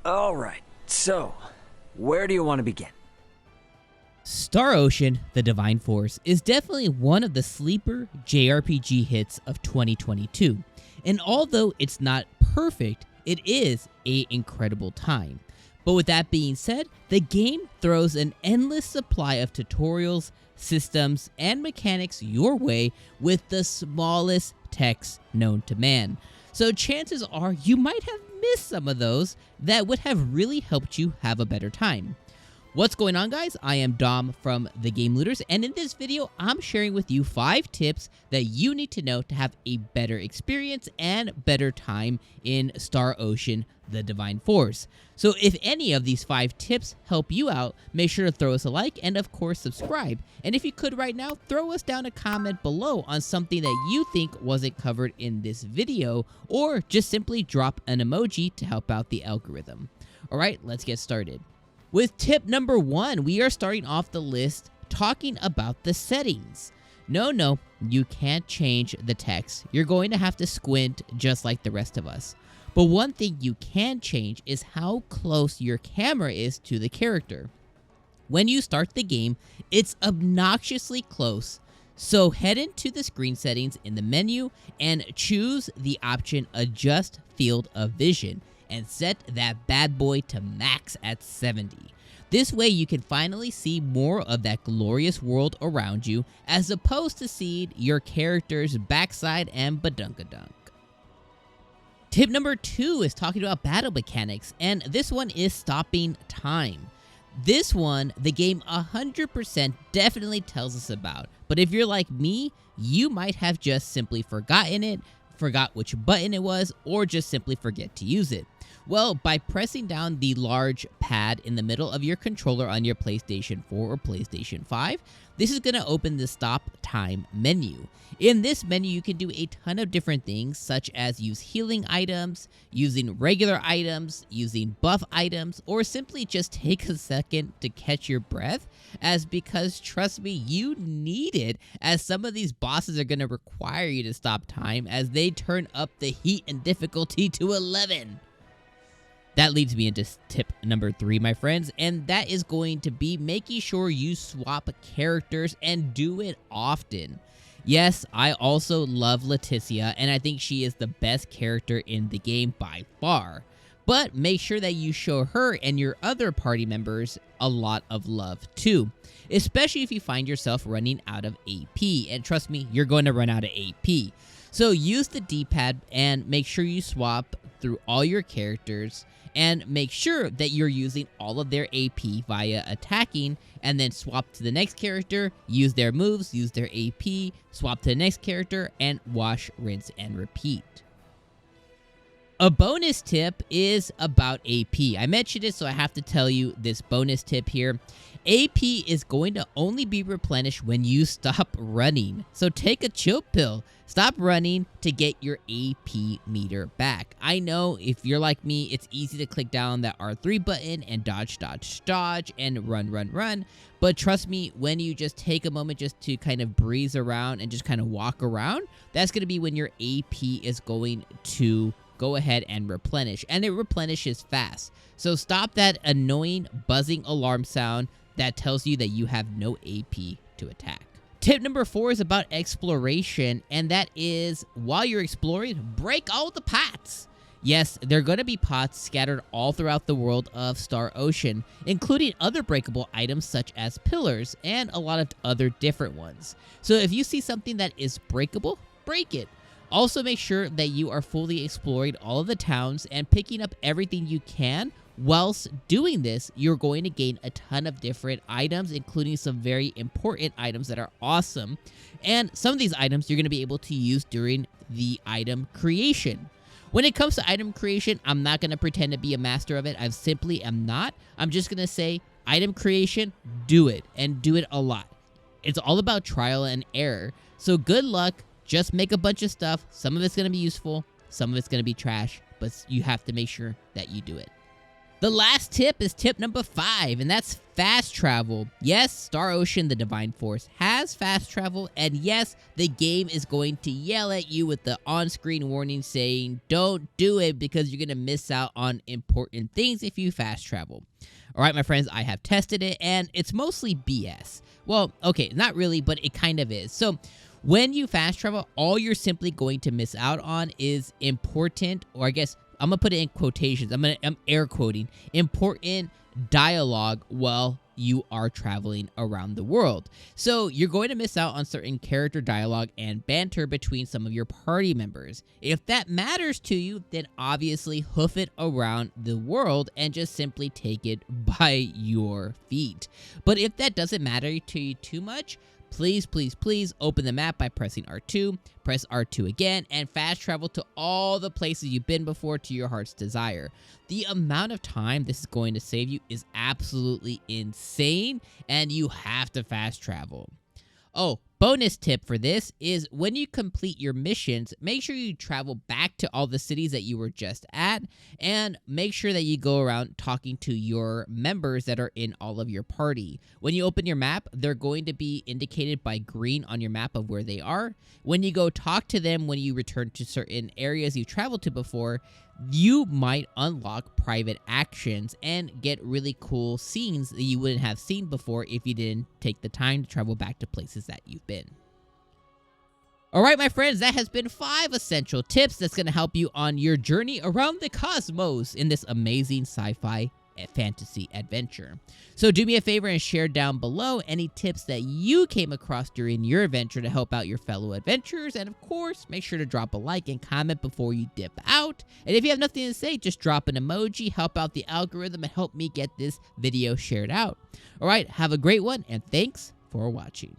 Alright, so, where do you want to begin? Star Ocean: The Divine Force is definitely one of the sleeper JRPG hits of 2022, and although it's not perfect, it is an incredible time. But with that being said, the game throws an endless supply of tutorials, systems, and mechanics your way with the smallest text known to man. So chances are you might have missed some of those that would have really helped you have a better time. What's going on, guys? I am Dom from The Game Looters, and in this video, I'm sharing with you 5 tips that you need to know to have a better experience and better time in Star Ocean: The Divine Force. So if any of these 5 tips help you out, make sure to throw us a like and of course subscribe. And if you could right now, throw us down a comment below on something that you think wasn't covered in this video, or just simply drop an emoji to help out the algorithm. Alright, let's get started. With tip number 1, we are starting off the list talking about the settings. No, you can't change the text. You're going to have to squint just like the rest of us. But one thing you can change is how close your camera is to the character. When you start the game, it's obnoxiously close. So head into the screen settings in the menu and choose the option Adjust Field of Vision, and set that bad boy to max at 70. This way you can finally see more of that glorious world around you, as opposed to seeing your character's backside and badunkadunk. Tip number 2 is talking about battle mechanics, and this one is stopping time. This one, the game 100% definitely tells us about, but if you're like me, you might have just simply forgotten it, forgot which button it was, or just simply forget to use it. Well, by pressing down the large pad in the middle of your controller on your PlayStation 4 or PlayStation 5, this is going to open the Stop Time menu. In this menu, you can do a ton of different things, such as use healing items, using regular items, using buff items, or simply just take a second to catch your breath, because trust me, you need it, as some of these bosses are going to require you to stop time as they turn up the heat and difficulty to 11. That leads me into tip number 3, my friends, and that is going to be making sure you swap characters and do it often. Yes, I also love Leticia, and I think she is the best character in the game by far. But make sure that you show her and your other party members a lot of love too, especially if you find yourself running out of AP, and trust me, you're going to run out of AP. So use the D-pad and make sure you swap through all your characters, and make sure that you're using all of their AP via attacking, and then swap to the next character, use their moves, use their AP, swap to the next character, and wash, rinse, and repeat. A bonus tip is about AP. I mentioned it, so I have to tell you this bonus tip here. AP is going to only be replenished when you stop running. So take a chill pill. Stop running to get your AP meter back. I know if you're like me, it's easy to click down that R3 button and dodge, and run. But trust me, when you just take a moment just to kind of breeze around and just kind of walk around, that's going to be when your AP is going to go ahead and replenish, and it replenishes fast. So stop that annoying buzzing alarm sound that tells you that you have no AP to attack. Tip number 4 is about exploration, and that is, while you're exploring, break all the pots. Yes, there are going to be pots scattered all throughout the world of Star Ocean, including other breakable items such as pillars and a lot of other different ones. So if you see something that is breakable, break it. Also make sure that you are fully exploring all of the towns and picking up everything you can. Whilst doing this, you're going to gain a ton of different items, including some very important items that are awesome. And some of these items you're going to be able to use during the item creation. When it comes to item creation, I'm not going to pretend to be a master of it. I simply am not. I'm just going to say item creation, do it, and do it a lot. It's all about trial and error. So good luck. Just make a bunch of stuff. Some of it's going to be useful. Some of it's going to be trash. But you have to make sure that you do it. The last tip is tip number 5, and that's fast travel. Yes, Star Ocean: The Divine Force has does fast travel, and yes, the game is going to yell at you with the on-screen warning saying, don't do it because you're going to miss out on important things if you fast travel. All right, my friends, I have tested it, and it's mostly BS. Well, okay, not really, but it kind of is. So when you fast travel, all you're simply going to miss out on is important, or I guess I'm going to put it in quotations. I'm air quoting, important dialogue while you are traveling around the world. So you're going to miss out on certain character dialogue and banter between some of your party members. If that matters to you, then obviously hoof it around the world and just simply take it by your feet. But if that doesn't matter to you too much, please, please, please open the map by pressing R2, press R2 again, and fast travel to all the places you've been before to your heart's desire. The amount of time this is going to save you is absolutely insane, and you have to fast travel. Oh, bonus tip for this is when you complete your missions, make sure you travel back to all the cities that you were just at, and make sure that you go around talking to your members that are in all of your party. When you open your map, they're going to be indicated by green on your map of where they are. When you go talk to them, when you return to certain areas you've traveled to before, you might unlock private actions and get really cool scenes that you wouldn't have seen before if you didn't take the time to travel back to places that you've been. All right, my friends, that has been 5 essential tips that's going to help you on your journey around the cosmos in this amazing sci-fi fantasy adventure. So do me a favor and share down below any tips that you came across during your adventure to help out your fellow adventurers. And of course, make sure to drop a like and comment before you dip out. And if you have nothing to say, just drop an emoji, help out the algorithm, and help me get this video shared out. All right, have a great one, and thanks for watching.